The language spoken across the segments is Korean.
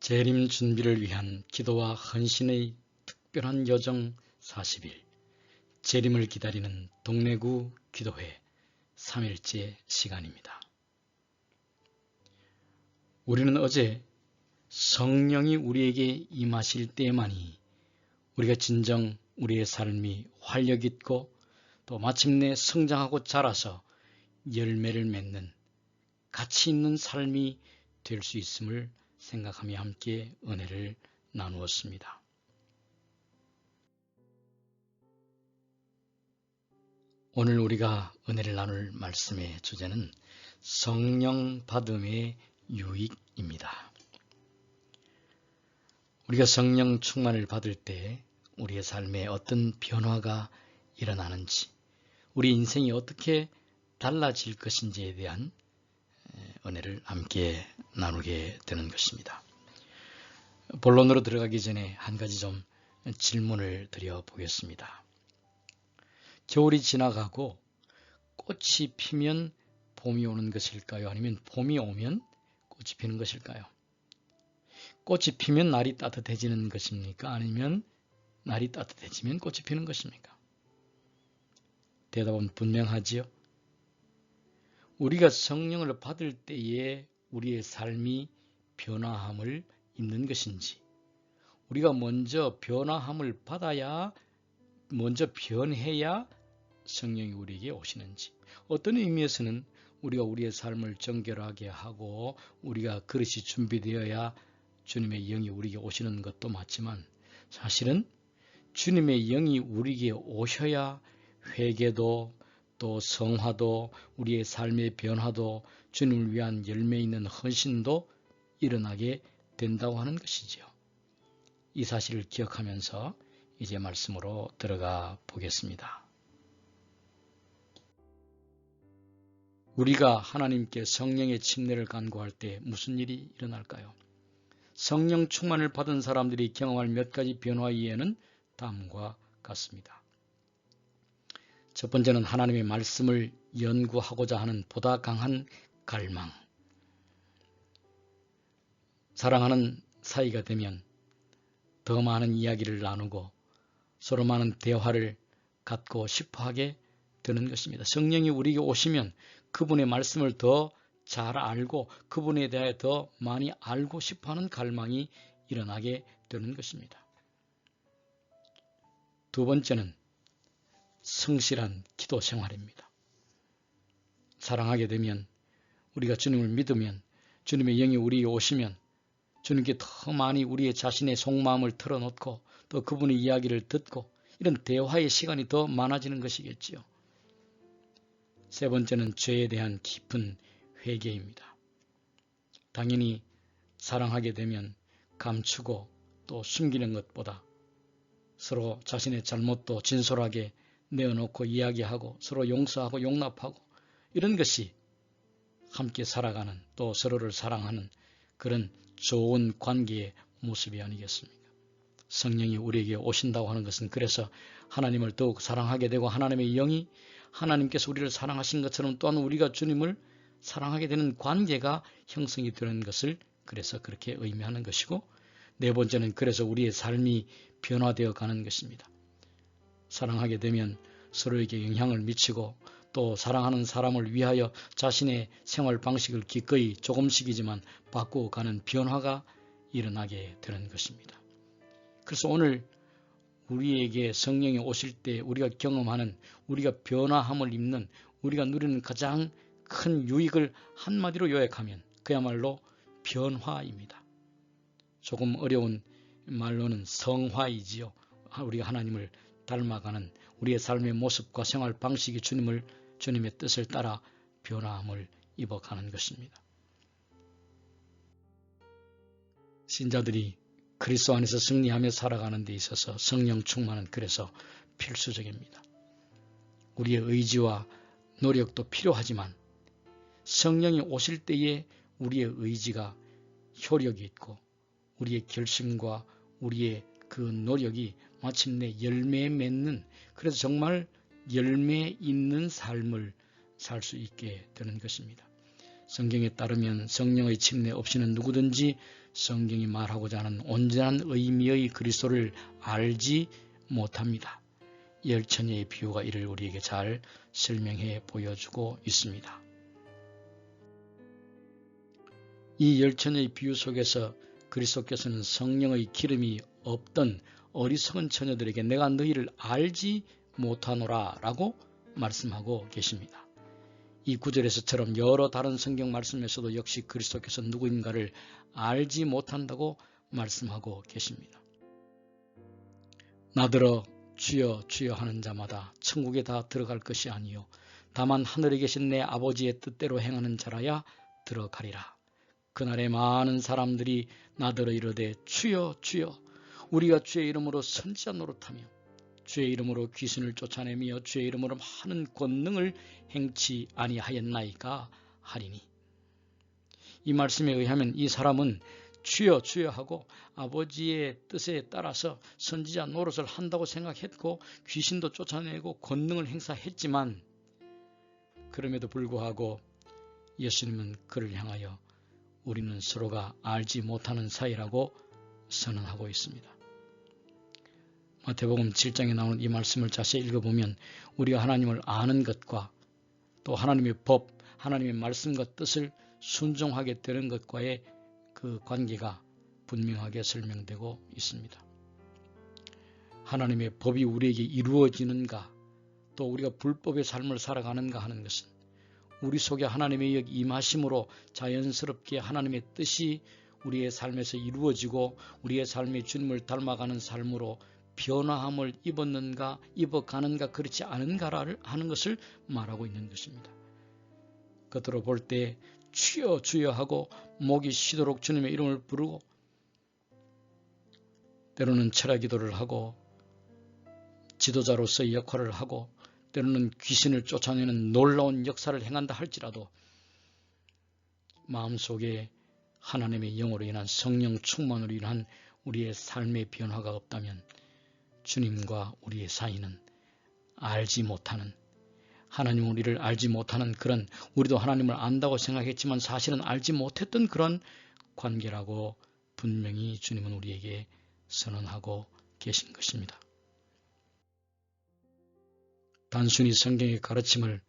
재림 준비를 위한 기도와 헌신의 특별한 여정 40일, 재림을 기다리는 동래구 기도회 3일째 시간입니다. 우리는 어제 성령이 우리에게 임하실 때만이 우리가 진정 우리의 삶이 활력있고 또 마침내 성장하고 자라서 열매를 맺는 가치 있는 삶이 될 수 있음을 생각하며 함께 은혜를 나누었습니다. 오늘 우리가 은혜를 나눌 말씀의 주제는 성령 받음의 유익입니다. 우리가 성령 충만을 받을 때 우리의 삶에 어떤 변화가 일어나는지, 우리 인생이 어떻게 달라질 것인지에 대한 은혜를 함께 나누게 되는 것입니다. 본론으로 들어가기 전에 한 가지 좀 질문을 드려보겠습니다. 겨울이 지나가고 꽃이 피면 봄이 오는 것일까요? 아니면 봄이 오면 꽃이 피는 것일까요? 꽃이 피면 날이 따뜻해지는 것입니까? 아니면 날이 따뜻해지면 꽃이 피는 것입니까? 대답은 분명하지요. 우리가 성령을 받을 때에 우리의 삶이 변화함을 입는 것인지, 우리가 먼저 변화함을 받아야, 먼저 변해야 성령이 우리에게 오시는지, 어떤 의미에서는 우리가 우리의 삶을 정결하게 하고 우리가 그릇이 준비되어야 주님의 영이 우리에게 오시는 것도 맞지만, 사실은 주님의 영이 우리에게 오셔야 회개도 또 성화도 우리의 삶의 변화도 주님을 위한 열매 있는 헌신도 일어나게 된다고 하는 것이지요. 이 사실을 기억하면서 이제 말씀으로 들어가 보겠습니다. 우리가 하나님께 성령의 침례를 간구할 때 무슨 일이 일어날까요? 성령 충만을 받은 사람들이 경험할 몇 가지 변화 이에는 다음과 같습니다. 첫 번째는 하나님의 말씀을 연구하고자 하는 보다 강한 갈망. 사랑하는 사이가 되면 더 많은 이야기를 나누고 서로 많은 대화를 갖고 싶어하게 되는 것입니다. 성령이 우리에게 오시면 그분의 말씀을 더 잘 알고 그분에 대해 더 많이 알고 싶어하는 갈망이 일어나게 되는 것입니다. 두 번째는 성실한 기도 생활입니다. 사랑하게 되면, 우리가 주님을 믿으면, 주님의 영이 우리에게 오시면 주님께 더 많이 우리의 자신의 속마음을 털어놓고 또 그분의 이야기를 듣고 이런 대화의 시간이 더 많아지는 것이겠지요. 세 번째는 죄에 대한 깊은 회개입니다. 당연히 사랑하게 되면 감추고 또 숨기는 것보다 서로 자신의 잘못도 진솔하게 내어놓고 이야기하고 서로 용서하고 용납하고 이런 것이 함께 살아가는, 또 서로를 사랑하는 그런 좋은 관계의 모습이 아니겠습니까? 성령이 우리에게 오신다고 하는 것은 그래서 하나님을 더욱 사랑하게 되고 하나님의 영이 하나님께서 우리를 사랑하신 것처럼 또한 우리가 주님을 사랑하게 되는 관계가 형성이 되는 것을 그래서 그렇게 의미하는 것이고, 네 번째는 그래서 우리의 삶이 변화되어 가는 것입니다. 사랑하게 되면 서로에게 영향을 미치고 또 사랑하는 사람을 위하여 자신의 생활 방식을 기꺼이 조금씩이지만 바꾸어가는 변화가 일어나게 되는 것입니다. 그래서 오늘 우리에게 성령이 오실 때 우리가 경험하는, 우리가 변화함을 입는, 우리가 누리는 가장 큰 유익을 한마디로 요약하면 그야말로 변화입니다. 조금 어려운 말로는 성화이지요. 우리가 하나님을 닮아가는 우리의 삶의 모습과 생활 방식이 주님의 뜻을 따라 변화함을 입어가는 것입니다. 신자들이 그리스도 안에서 승리하며 살아가는 데 있어서 성령 충만은 그래서 필수적입니다. 우리의 의지와 노력도 필요하지만 성령이 오실 때에 우리의 의지가 효력이 있고 우리의 결심과 우리의 그 노력이 마침내 열매 맺는, 그래서 정말 열매 있는 삶을 살 수 있게 되는 것입니다. 성경에 따르면 성령의 침례 없이는 누구든지 성경이 말하고자 하는 온전한 의미의 그리스도를 알지 못합니다. 열처녀의 비유가 이를 우리에게 잘 설명해 보여주고 있습니다. 이 열처녀의 비유 속에서 그리스도께서는 성령의 기름이 없던 어리석은 처녀들에게 내가 너희를 알지 못하노라 라고 말씀하고 계십니다. 이 구절에서처럼 여러 다른 성경 말씀에서도 역시 그리스도께서 누구인가를 알지 못한다고 말씀하고 계십니다. 나더러 주여 주여 하는 자마다 천국에 다 들어갈 것이 아니요 다만 하늘에 계신 내 아버지의 뜻대로 행하는 자라야 들어가리라. 그날에 많은 사람들이 나더러 이르되 주여 주여 우리가 주의 이름으로 선지자 노릇하며 주의 이름으로 귀신을 쫓아내며 주의 이름으로 많은 권능을 행치 아니하였나이까 하리니. 이 말씀에 의하면 이 사람은 주여 주여 하고 아버지의 뜻에 따라서 선지자 노릇을 한다고 생각했고 귀신도 쫓아내고 권능을 행사했지만 그럼에도 불구하고 예수님은 그를 향하여 우리는 서로가 알지 못하는 사이라고 선언하고 있습니다. 마태복음 7장에 나오는 이 말씀을 자세히 읽어보면 우리가 하나님을 아는 것과 또 하나님의 법, 하나님의 말씀과 뜻을 순종하게 되는 것과의 그 관계가 분명하게 설명되고 있습니다. 하나님의 법이 우리에게 이루어지는가 또 우리가 불법의 삶을 살아가는가 하는 것은 우리 속에 하나님의 임하심으로 자연스럽게 하나님의 뜻이 우리의 삶에서 이루어지고 우리의 삶이 주님을 닮아가는 삶으로 변화함을 입었는가 입어가는가 그렇지 않은가를 하는 것을 말하고 있는 것입니다. 겉으로 볼 때 주여 주여 하고 목이 쉬도록 주님의 이름을 부르고 때로는 철야 기도를 하고 지도자로서의 역할을 하고 때로는 귀신을 쫓아내는 놀라운 역사를 행한다 할지라도 마음속에 하나님의 영으로 인한 성령 충만으로 인한 우리의 삶의 변화가 없다면 주님과 우리의 사이는 알지 못하는 하나님 우리를 알지 못하는 그런 우리도 하나님을 안다고 생각했지만 사실은 알지 못했던 그런 관계라고 분명히 주님은 우리에게 선언하고 계신 것입니다. 단순히 성경의 가르침을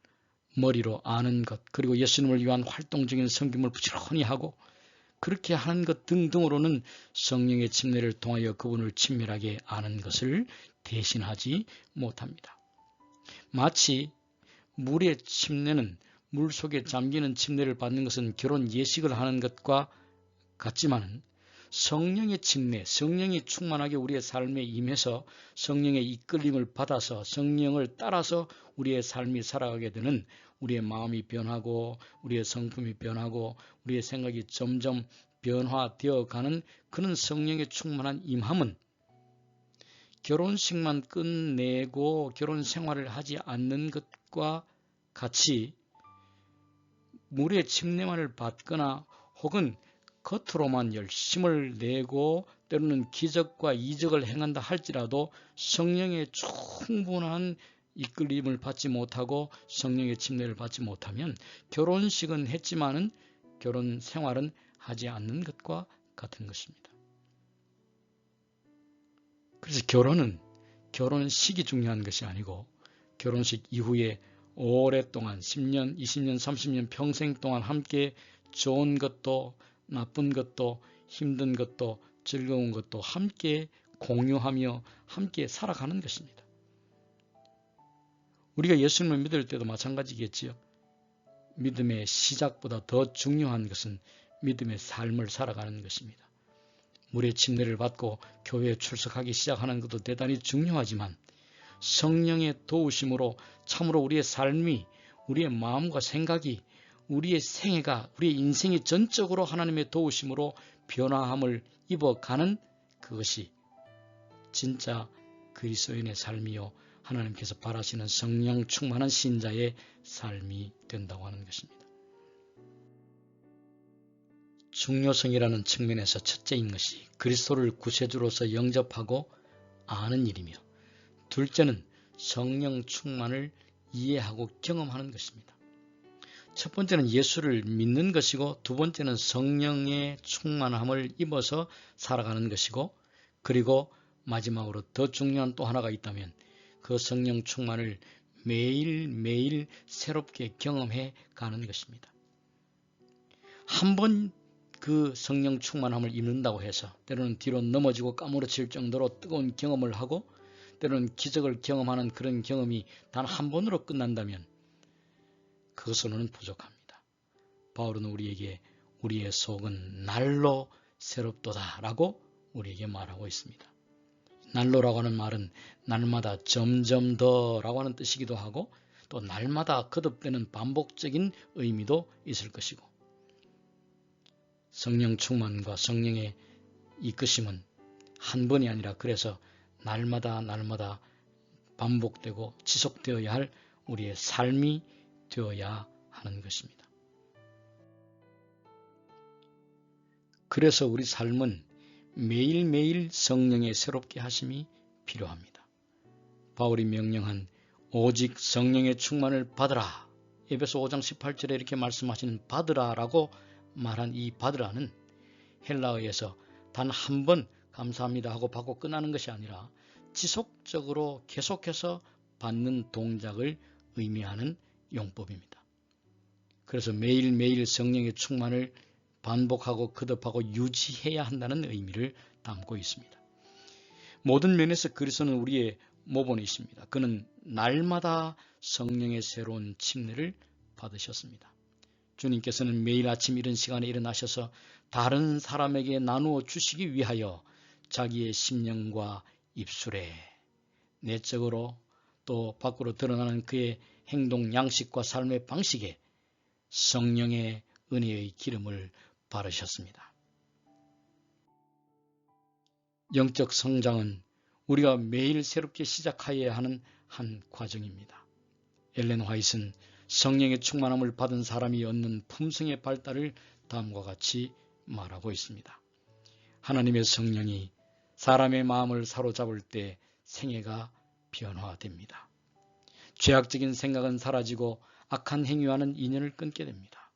머리로 아는 것 그리고 예수님을 위한 활동적인 섬김을 부지런히 하고 그렇게 하는 것 등등으로는 성령의 침례를 통하여 그분을 친밀하게 아는 것을 대신하지 못합니다. 마치 물의 침례는 물속에 잠기는 침례를 받는 것은 결혼 예식을 하는 것과 같지만 성령의 침례, 성령이 충만하게 우리의 삶에 임해서 성령의 이끌림을 받아서 성령을 따라서 우리의 삶이 살아가게 되는 우리의 마음이 변하고 우리의 성품이 변하고 우리의 생각이 점점 변화되어 가는 그런 성령의 충만한 임함은 결혼식만 끝내고 결혼 생활을 하지 않는 것과 같이 물의 침례만을 받거나 혹은 겉으로만 열심을 내고 때로는 기적과 이적을 행한다 할지라도 성령의 충분한 이끌림을 받지 못하고 성령의 침례를 받지 못하면 결혼식은 했지만은 결혼 생활은 하지 않는 것과 같은 것입니다. 그래서 결혼은 결혼식이 중요한 것이 아니고 결혼식 이후에 오랫동안 10년, 20년, 30년 평생 동안 함께 좋은 것도 나쁜 것도 힘든 것도 즐거운 것도 함께 공유하며 함께 살아가는 것입니다. 우리가 예수님을 믿을 때도 마찬가지겠지요. 믿음의 시작보다 더 중요한 것은 믿음의 삶을 살아가는 것입니다. 물의 침례를 받고 교회에 출석하기 시작하는 것도 대단히 중요하지만 성령의 도우심으로 참으로 우리의 삶이 우리의 마음과 생각이 우리의 생애가 우리의 인생이 전적으로 하나님의 도우심으로 변화함을 입어가는 그것이 진짜 그리스도인의 삶이요 하나님께서 바라시는 성령 충만한 신자의 삶이 된다고 하는 것입니다. 중요성이라는 측면에서 첫째인 것이 그리스도를 구세주로서 영접하고 아는 일이며 둘째는 성령 충만을 이해하고 경험하는 것입니다. 첫 번째는 예수를 믿는 것이고 두 번째는 성령의 충만함을 입어서 살아가는 것이고 그리고 마지막으로 더 중요한 또 하나가 있다면 그 성령 충만을 매일매일 새롭게 경험해 가는 것입니다. 한 번 그 성령 충만함을 입는다고 해서 때로는 뒤로 넘어지고 까무러칠 정도로 뜨거운 경험을 하고 때로는 기적을 경험하는 그런 경험이 단 한 번으로 끝난다면 그것으로는 부족합니다. 바울은 우리에게 우리의 속은 날로 새롭도다 라고 우리에게 말하고 있습니다. 날로라고 하는 말은 날마다 점점 더 라고 하는 뜻이기도 하고 또 날마다 거듭되는 반복적인 의미도 있을 것이고 성령 충만과 성령의 이끄심은 한 번이 아니라 그래서 날마다 반복되고 지속되어야 할 우리의 삶이 되어야 하는 것입니다. 그래서 우리 삶은 매일매일 성령의 새롭게 하심이 필요합니다. 바울이 명령한 오직 성령의 충만을 받으라. 에베소 5장 18절에 이렇게 말씀하시는 받으라라고 말한 이 받으라는 헬라어에서 단 한 번 감사합니다 하고 받고 끝나는 것이 아니라 지속적으로 계속해서 받는 동작을 의미하는 용법입니다. 그래서 매일매일 성령의 충만을 반복하고 거듭하고 유지해야 한다는 의미를 담고 있습니다. 모든 면에서 그리스도는 우리의 모본이십니다. 그는 날마다 성령의 새로운 침례를 받으셨습니다. 주님께서는 매일 아침 이런 시간에 일어나셔서 다른 사람에게 나누어 주시기 위하여 자기의 심령과 입술에 내적으로 또 밖으로 드러나는 그의 행동 양식과 삶의 방식에 성령의 은혜의 기름을 바르셨습니다. 영적 성장은 우리가 매일 새롭게 시작하여야 하는 한 과정입니다. 엘렌 화이트는 성령의 충만함을 받은 사람이 얻는 품성의 발달을 다음과 같이 말하고 있습니다. 하나님의 성령이 사람의 마음을 사로잡을 때 생애가 변화됩니다. 죄악적인 생각은 사라지고 악한 행위와는 인연을 끊게 됩니다.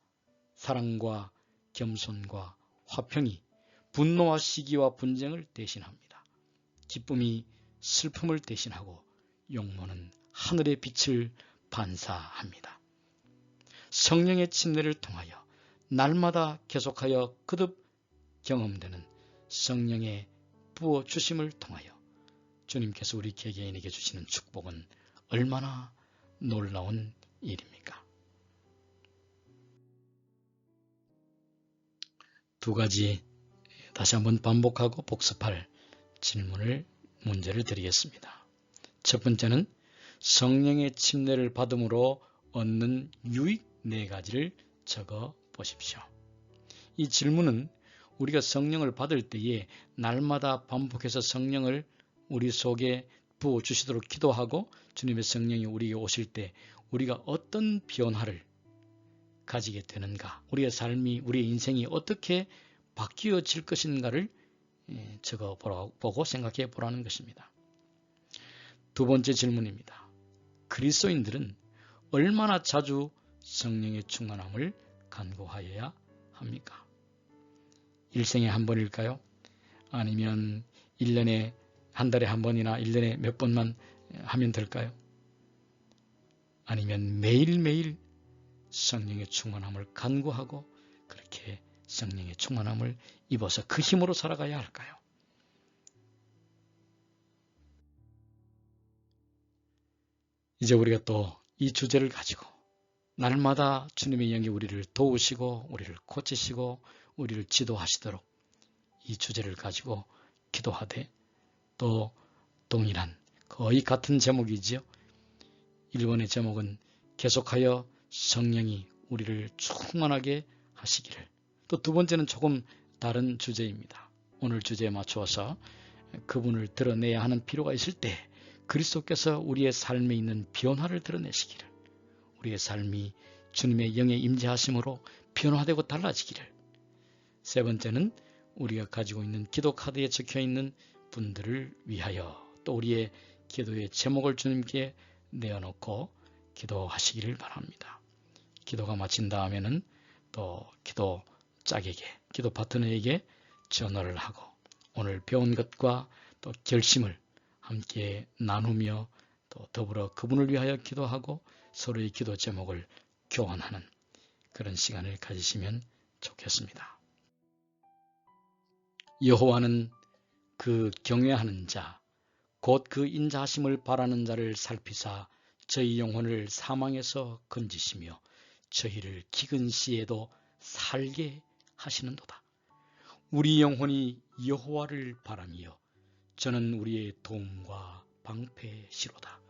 사랑과 겸손과 화평이 분노와 시기와 분쟁을 대신합니다. 기쁨이 슬픔을 대신하고 용모는 하늘의 빛을 반사합니다. 성령의 침례를 통하여 날마다 계속하여 거듭 경험되는 성령의 부어주심을 통하여 주님께서 우리 개개인에게 주시는 축복은 얼마나 놀라운 일입니까? 두 가지 다시 한번 반복하고 복습할 문제를 드리겠습니다. 첫 번째는 성령의 침례를 받음으로 얻는 유익 4가지를 적어 보십시오. 이 질문은 우리가 성령을 받을 때에 날마다 반복해서 성령을 우리 속에 부어주시도록 기도하고 주님의 성령이 우리에게 오실 때 우리가 어떤 변화를 가지게 되는가, 우리의 삶이, 우리의 인생이 어떻게 바뀌어질 것인가를 적어보고 생각해 보라는 것입니다. 두 번째 질문입니다. 그리스도인들은 얼마나 자주 성령의 충만함을 간구하여야 합니까? 일생에 한 번일까요? 아니면 1년에 한 달에 한 번이나 1년에 몇 번만 하면 될까요? 아니면 매일매일 성령의 충만함을 간구하고 그렇게 성령의 충만함을 입어서 그 힘으로 살아가야 할까요? 이제 우리가 또 이 주제를 가지고 날마다 주님의 영이 우리를 도우시고 우리를 고치시고 우리를 지도하시도록 이 주제를 가지고 기도하되 또 동일한 거의 같은 제목이지요. 1번의 제목은 계속하여 성령이 우리를 충만하게 하시기를. 또 두 번째는 조금 다른 주제입니다. 오늘 주제에 맞추어서 그분을 드러내야 하는 필요가 있을 때 그리스도께서 우리의 삶에 있는 변화를 드러내시기를, 우리의 삶이 주님의 영의 임재하심으로 변화되고 달라지기를. 세 번째는 우리가 가지고 있는 기도 카드에 적혀있는 분들을 위하여 또 우리의 기도의 제목을 주님께 내어놓고 기도하시기를 바랍니다. 기도가 마친 다음에는 또 기도 짝에게, 기도 파트너에게 전화를 하고 오늘 배운 것과 또 결심을 함께 나누며 또 더불어 그분을 위하여 기도하고 서로의 기도 제목을 교환하는 그런 시간을 가지시면 좋겠습니다. 여호와는 그 경외하는 자, 곧 그 인자하심을 바라는 자를 살피사 저희 영혼을 사망에서 건지시며 저희를 기근 시에도 살게 하시는도다. 우리 영혼이 여호와를 바라며 저는 우리의 도움과 방패시로다.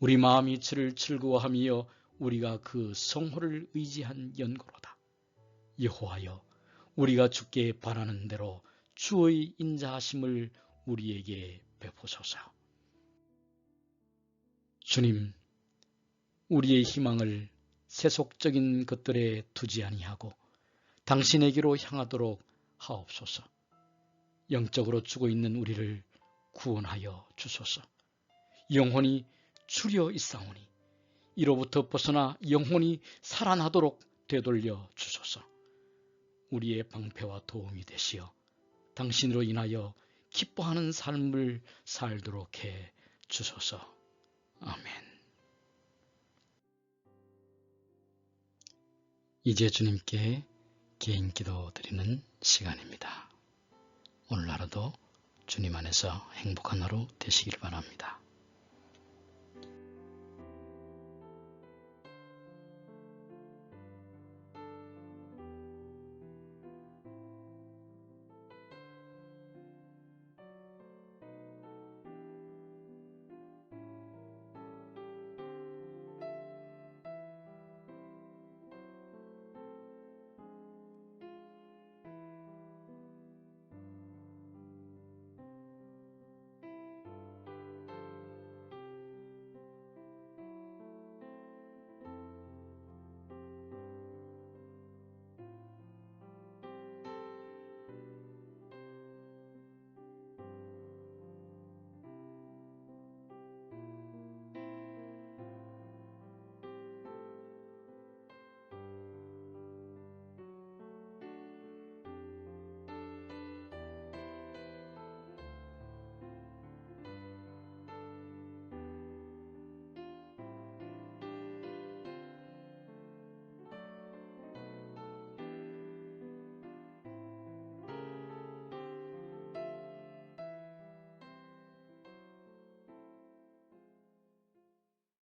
우리 마음이 저를 즐거워하며 우리가 그 성호를 의지한 연고로다. 여호와여, 우리가 주께 바라는 대로 주의 인자하심을 우리에게 베푸소서. 주님, 우리의 희망을 세속적인 것들에 두지 아니하고 당신에게로 향하도록 하옵소서. 영적으로 죽어 있는 우리를 구원하여 주소서. 영혼이 추려 있사오니 이로부터 벗어나 영혼이 살아나도록 되돌려 주소서. 우리의 방패와 도움이 되시어 당신으로 인하여 기뻐하는 삶을 살도록 해 주소서. 아멘. 이제 주님께 개인 기도 드리는 시간입니다. 오늘 하루도 주님 안에서 행복한 하루 되시길 바랍니다.